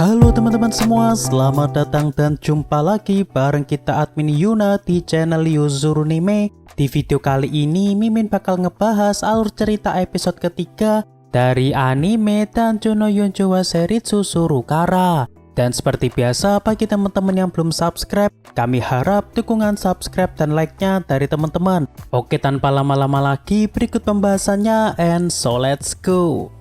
Halo teman-teman semua, selamat datang dan jumpa lagi bareng kita admin Yuna di channel Yuzurunime. Di video kali ini Mimin bakal ngebahas alur cerita episode ketiga dari anime Danjo no Yonjo wa Seritsu Surukara. Dan seperti biasa bagi teman-teman yang belum subscribe, kami harap dukungan subscribe dan like-nya dari teman-teman. Oke, tanpa lama-lama lagi berikut pembahasannya, and so let's go.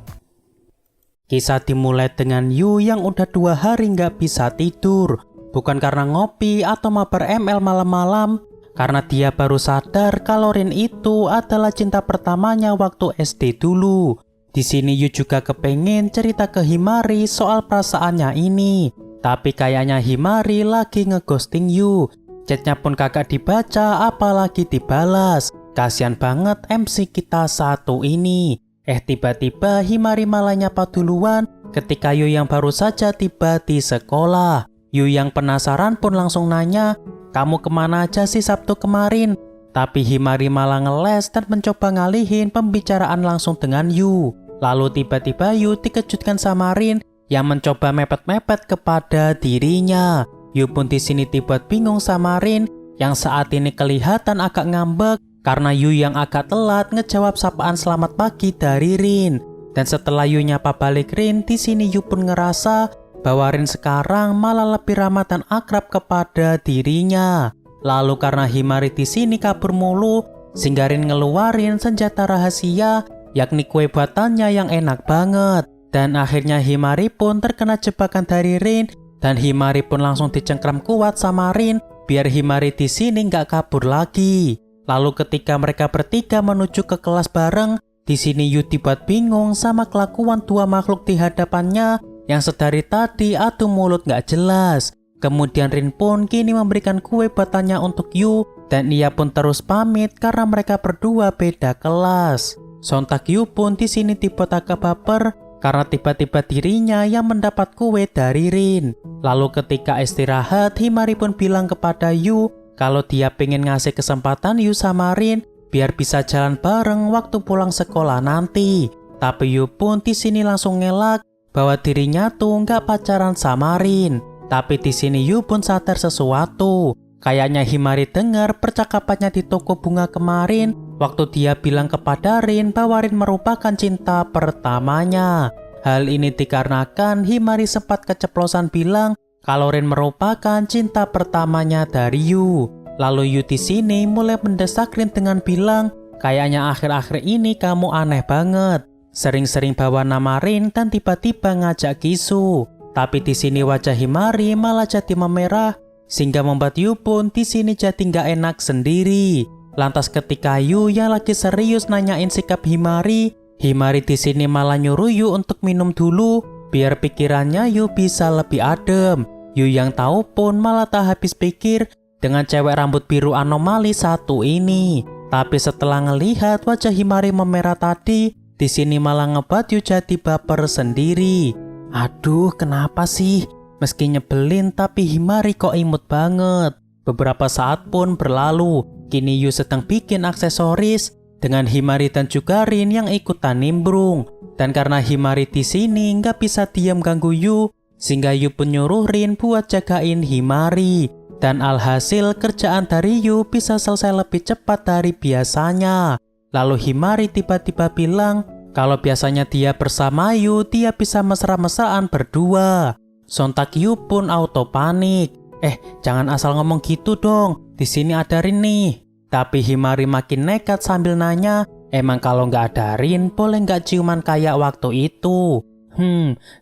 Kisah dimulai dengan Yu yang udah 2 hari nggak bisa tidur. Bukan karena ngopi atau mabar ML malam-malam, karena dia baru sadar kalau Rin itu adalah cinta pertamanya waktu SD dulu. Di sini Yu juga kepengen cerita ke Himari soal perasaannya ini. Tapi kayaknya Himari lagi ngeghosting Yu. Chatnya pun kagak dibaca apalagi dibalas. Kasian banget MC kita satu ini. Tiba-tiba Himari malah nyapa duluan ketika Yu yang baru saja tiba di sekolah. Yu yang penasaran pun langsung nanya, "Kamu kemana aja sih Sabtu kemarin?" Tapi Himari malah ngeles dan mencoba ngalihin pembicaraan langsung dengan Yu. Lalu tiba-tiba Yu dikejutkan sama Rin yang mencoba mepet-mepet kepada dirinya. Yu pun di sini tiba bingung sama Rin yang saat ini kelihatan agak ngambek karena Yu yang agak telat ngejawab sapaan selamat pagi dari Rin. Dan setelah Yu nyapa balik Rin, di sini Yu pun ngerasa bahwa Rin sekarang malah lebih ramah dan akrab kepada dirinya. Lalu karena Himari di sini kabur mulu, sehingga Rin ngeluarin senjata rahasia, yakni kue buatannya yang enak banget. Dan akhirnya Himari pun terkena jebakan dari Rin, dan Himari pun langsung dicengkram kuat sama Rin, biar Himari di sini nggak kabur lagi. Lalu ketika mereka bertiga menuju ke kelas bareng, di sini Yu dibuat bingung sama kelakuan 2 makhluk di hadapannya yang sedari tadi adu mulut gak jelas. Kemudian Rin pun kini memberikan kue buatannya untuk Yu dan ia pun terus pamit karena mereka berdua beda kelas. Sontak Yu pun di sini dibuat agak baper karena tiba-tiba dirinya yang mendapat kue dari Rin. Lalu ketika istirahat, Himari pun bilang kepada Yu kalau dia pengen ngasih kesempatan Yu sama Rin biar bisa jalan bareng waktu pulang sekolah nanti. Tapi Yu pun di sini langsung ngelak bahwa dirinya tuh nggak pacaran sama Rin. Tapi di sini Yu pun sadar sesuatu. Kayaknya Himari dengar percakapannya di toko bunga kemarin waktu dia bilang kepada Rin bahwa Rin merupakan cinta pertamanya. Hal ini dikarenakan Himari sempat keceplosan bilang kalau Rin merupakan cinta pertamanya dari Yu. Lalu Yu di sini mulai mendesak Rin dengan bilang, "Kayaknya akhir-akhir ini kamu aneh banget. Sering-sering bawa nama Rin dan tiba-tiba ngajak kisu." Tapi di sini wajah Himari malah jadi memerah, sehingga membuat Yu pun di sini jadi nggak enak sendiri. Lantas ketika Yu yang lagi serius nanyain sikap Himari, Himari di sini malah nyuruh Yu untuk minum dulu, biar pikirannya Yu bisa lebih adem. Yu yang tahu pun malah tak habis pikir dengan cewek rambut biru anomali satu ini. Tapi setelah ngelihat wajah Himari memerah tadi, di sini malah ngebuat Yu jadi baper sendiri. Aduh, kenapa sih? Meski nyebelin tapi Himari kok imut banget. Beberapa saat pun berlalu, kini Yu sedang bikin aksesoris dengan Himari dan juga Rin yang ikutan nimbrung. Dan karena Himari di sini nggak bisa diam ganggu Yu, sehingga Yu pun nyuruh Rin buat jagain Himari. Dan alhasil kerjaan dari Yu bisa selesai lebih cepat dari biasanya. Lalu Himari tiba-tiba bilang kalau biasanya dia bersama Yu, dia bisa mesra-mesraan berdua. Sontak Yu pun auto panik. Jangan asal ngomong gitu dong, di sini ada Rin nih. Tapi Himari makin nekat sambil nanya, "Emang kalau nggak ada Rin, boleh nggak ciuman kayak waktu itu?"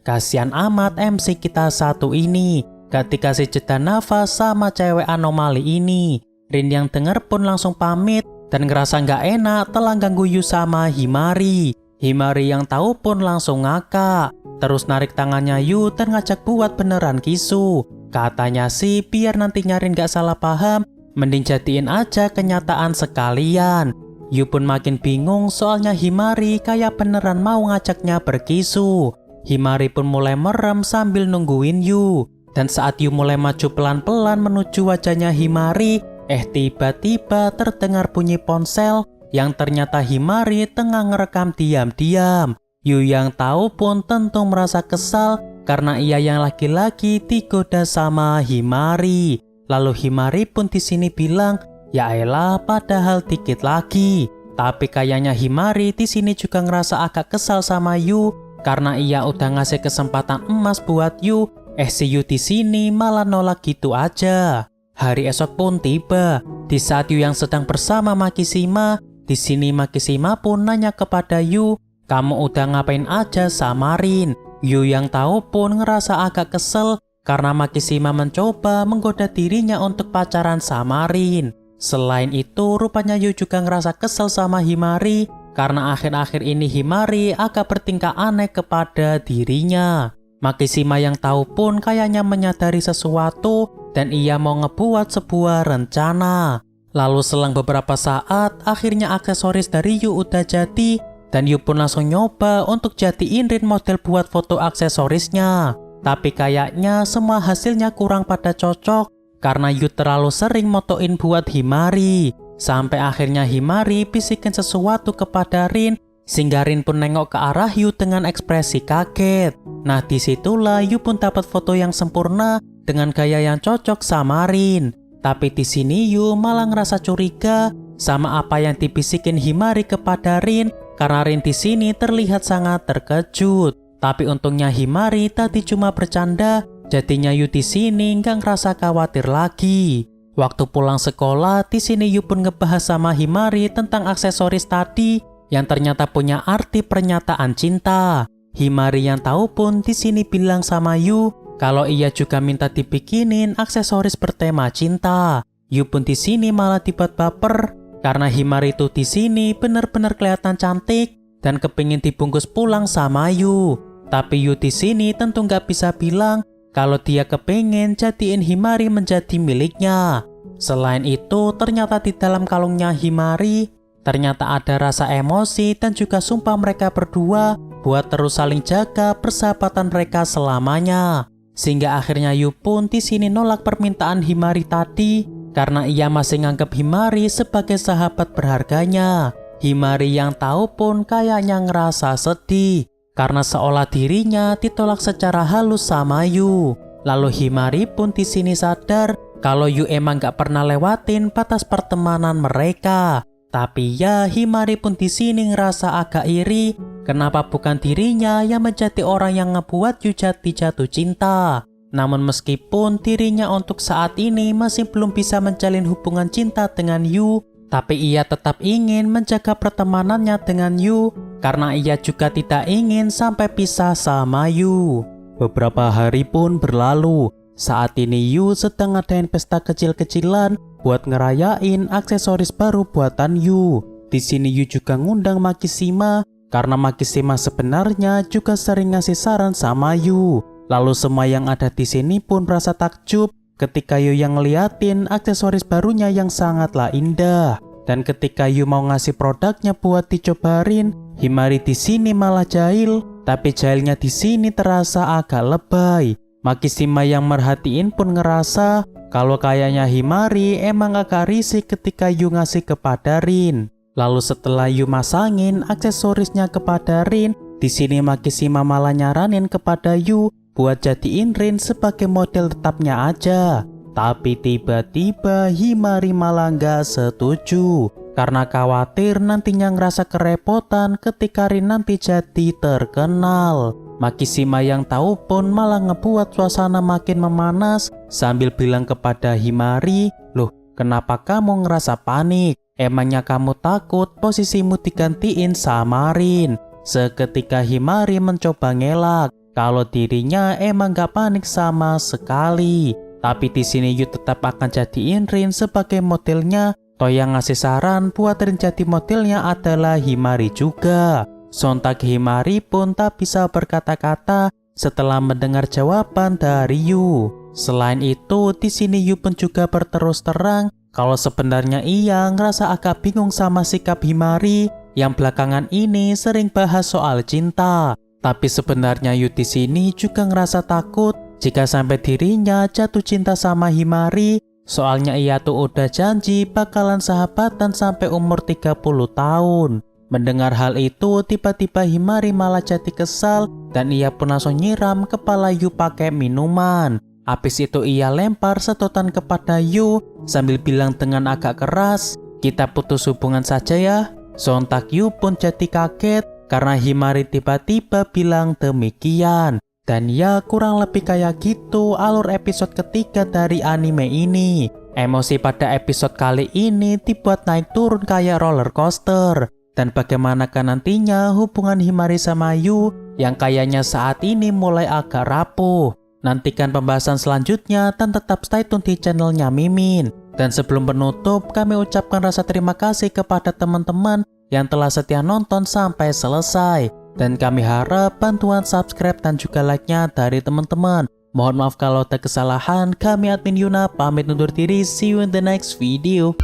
Kasihan amat MC kita satu ini. Gak dikasih jeda nafas sama cewek anomali ini. Rin yang denger pun langsung pamit dan ngerasa nggak enak telah ganggu Yu sama Himari. Himari yang tahu pun langsung ngakak. Terus narik tangannya Yu dan ngajak buat beneran kisu. Katanya sih biar nanti Rin gak salah paham, mending jadiin aja kenyataan sekalian. Yu pun makin bingung soalnya Himari kayak beneran mau ngajaknya berkisu. Himari pun mulai merem sambil nungguin Yu. Dan saat Yu mulai maju pelan-pelan menuju wajahnya Himari, tiba-tiba terdengar bunyi ponsel yang ternyata Himari tengah ngerekam diam-diam. Yu yang tahu pun tentu merasa kesal karena ia yang laki-laki digoda sama Himari. Lalu Himari pun di sini bilang, ya elah padahal dikit lagi. Tapi kayaknya Himari di sini juga ngerasa agak kesal sama Yu karena ia udah ngasih kesempatan emas buat Yu. Si Yu di sini malah nolak gitu aja. Hari esok pun tiba. Di saat Yu yang sedang bersama Makishima, di sini Makishima pun nanya kepada Yu, kamu udah ngapain aja sama Rin? Yu yang tahu pun ngerasa agak kesel karena Makishima mencoba menggoda dirinya untuk pacaran sama Rin. Selain itu, rupanya Yu juga ngerasa kesel sama Himari karena akhir-akhir ini Himari agak bertingkah aneh kepada dirinya. Makishima yang tahu pun kayaknya menyadari sesuatu dan ia mau ngebuat sebuah rencana. Lalu selang beberapa saat, akhirnya aksesoris dari Yu udah jadi dan Yu pun langsung nyoba untuk jadiin Rin model buat foto aksesorisnya. Tapi kayaknya semua hasilnya kurang pada cocok karena Yu terlalu sering motoin buat Himari. Sampai akhirnya Himari bisikin sesuatu kepada Rin, sehingga Rin pun nengok ke arah Yu dengan ekspresi kaget. Nah disitulah Yu pun dapat foto yang sempurna dengan gaya yang cocok sama Rin. Tapi di sini Yu malah ngerasa curiga sama apa yang dibisikin Himari kepada Rin karena Rin di sini terlihat sangat terkejut. Tapi untungnya Himari tadi cuma bercanda, jadinya Yu di sini nggak ngerasa khawatir lagi. Waktu pulang sekolah, di sini Yu pun ngebahas sama Himari tentang aksesoris tadi yang ternyata punya arti pernyataan cinta. Himari yang tahu pun di sini bilang sama Yu kalau ia juga minta dibikinin aksesoris bertema cinta. Yu pun di sini malah dibuat baper karena Himari itu di sini benar-benar kelihatan cantik dan kepingin dibungkus pulang sama Yu. Tapi Yu di sini tentu nggak bisa bilang kalau dia kepingin jadiin Himari menjadi miliknya. Selain itu, ternyata di dalam kalungnya Himari ternyata ada rasa emosi dan juga sumpah mereka berdua buat terus saling jaga persahabatan mereka selamanya. Sehingga akhirnya Yu pun di sini nolak permintaan Himari tadi karena ia masih nganggap Himari sebagai sahabat berharganya. Himari yang tahu pun kayaknya ngerasa sedih karena seolah dirinya ditolak secara halus sama Yu. Lalu Himari pun di sini sadar kalau Yu emang gak pernah lewatin batas pertemanan mereka. Tapi ya Himari pun di sini ngerasa agak iri kenapa bukan dirinya yang menjadi orang yang ngebuat Yu jatuh cinta. Namun meskipun dirinya untuk saat ini masih belum bisa menjalin hubungan cinta dengan Yu, tapi ia tetap ingin menjaga pertemanannya dengan Yu karena ia juga tidak ingin sampai pisah sama Yu. Beberapa hari pun berlalu. Saat ini Yu sedang ngadain pesta kecil-kecilan buat ngerayain aksesoris baru buatan Yu. Di sini Yu juga ngundang Makishima karena Makishima sebenarnya juga sering ngasih saran sama Yu. Lalu semua yang ada di sini pun merasa takjub ketika Yu yang ngeliatin aksesoris barunya yang sangatlah indah. Dan ketika Yu mau ngasih produknya buat dicobain, Himari di sini malah jahil, tapi jahilnya di sini terasa agak lebay. Makishima yang merhatiin pun ngerasa kalau kayaknya Himari emang agak risih ketika Yu ngasih kepada Rin. Lalu setelah Yu masangin aksesorisnya kepada Rin, di sini Makishima malah nyaranin kepada Yu buat jadiin Rin sebagai model tetapnya aja. Tapi tiba-tiba Himari malah nggak setuju karena khawatir nantinya ngerasa kerepotan ketika Rin nanti jadi terkenal. Makishima yang tahu pun malah ngebuat suasana makin memanas sambil bilang kepada Himari, "Loh, kenapa kamu ngerasa panik? Emangnya kamu takut posisimu digantiin sama Rin?" Seketika Himari mencoba ngelak kalau dirinya emang gak panik sama sekali. Tapi di sini Yu tetap akan jadiin Rin sebagai modelnya. Toh yang ngasih saran buat Rin jadi modelnya adalah Himari juga. Sontak Himari pun tak bisa berkata-kata setelah mendengar jawaban dari Yu. Selain itu, di sini Yu pun juga berterus terang kalau sebenarnya ia ngerasa agak bingung sama sikap Himari yang belakangan ini sering bahas soal cinta. Tapi sebenarnya Yu di sini juga ngerasa takut jika sampai dirinya jatuh cinta sama Himari. Soalnya ia tuh udah janji bakalan sahabatan sampai umur 30 tahun. Mendengar hal itu, tiba-tiba Himari malah jadi kesal dan ia pun langsung nyiram kepala Yu pakai minuman. Habis itu ia lempar sedotan kepada Yu sambil bilang dengan agak keras, "Kita putus hubungan saja ya." Sontak Yu pun jadi kaget karena Himari tiba-tiba bilang demikian. Dan ya kurang lebih kayak gitu alur episode ketiga dari anime ini. Emosi pada episode kali ini dibuat naik turun kayak roller coaster. Dan bagaimanakah nantinya hubungan Himari sama Yu yang kayaknya saat ini mulai agak rapuh. Nantikan pembahasan selanjutnya dan tetap stay tune di channelnya Mimin. Dan sebelum penutup, kami ucapkan rasa terima kasih kepada teman-teman yang telah setia nonton sampai selesai. Dan kami harap bantuan subscribe dan juga like-nya dari teman-teman. Mohon maaf kalau ada kesalahan, kami admin Yuna pamit undur diri, see you in the next video.